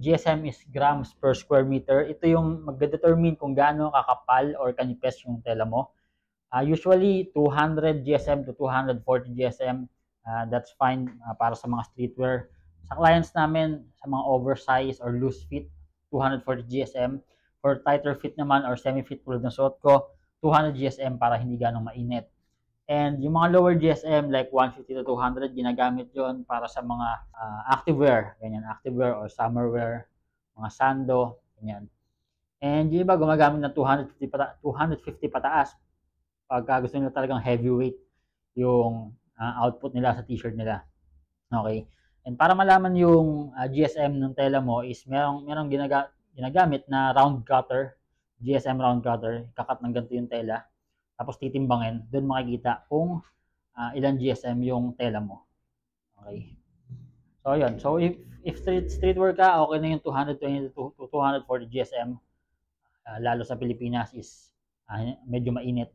GSM is grams per square meter. Ito yung mag-determine kung gaano kakapal or kanipes yung tela mo. Usually 200 GSM to 240 GSM, that's fine para sa mga streetwear. Sa clients namin, sa mga oversize or loose fit, 240 GSM. For tighter fit naman or semi-fit tulad ng suot ko, 200 GSM para hindi ganong mainit. And yung mga lower GSM like 150 to 200, ginagamit yon para sa mga activewear, ganyan, activewear or summerwear, mga sando, ganyan. And yung iba gumagamit ng 250 pataas pagka gusto nila talagang heavyweight yung output nila sa t-shirt nila. Okay? And para malaman yung GSM ng tela mo is merong ginagamit na round cutter, GSM round cutter, kakat ng ganito yung tela. Tapos titimbangin, doon makikita kung ilan GSM yung tela mo. Okay? So, yun. So, if streetwear ka, okay na yung 220 to 240 GSM. Lalo sa Pilipinas is medyo mainit.